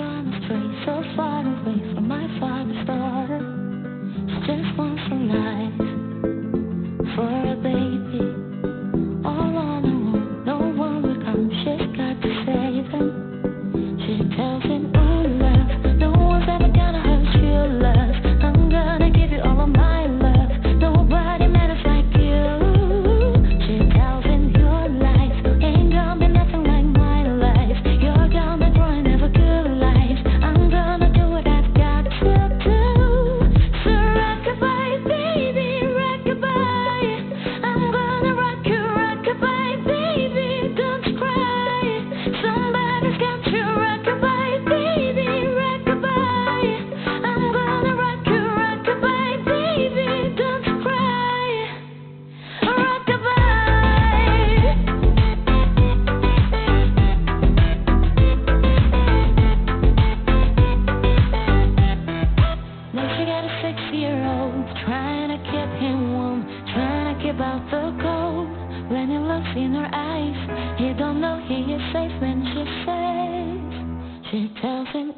gone astray, so far away from my father's daughter. She just wants some life for a baby. All on her own, no one will come. She's got to save him. She tells him, ooh, love, no one's ever gonna hurt you, love. I'm gonna give you all of my love. Nobody matters like you. She tells him, your life ain't gonna be nothing like my life. You're gonna be growing up a good life. I'm gonna do what I've got to do. So rock-a-bye, baby, rock-a-bye. I'm gonna rock you, rock-a-bye, baby, don't cry. Somebody's got you, rock-a-bye, baby, rock-a-bye. I'm gonna rock you, rock-a-bye, baby, don't cry. Rock-a-bye. Now she got a 6-year-old, trying to keep him warm, trying to keep out the cold. When he looks in her eyes, he don't know he is safe when she says, she tells him,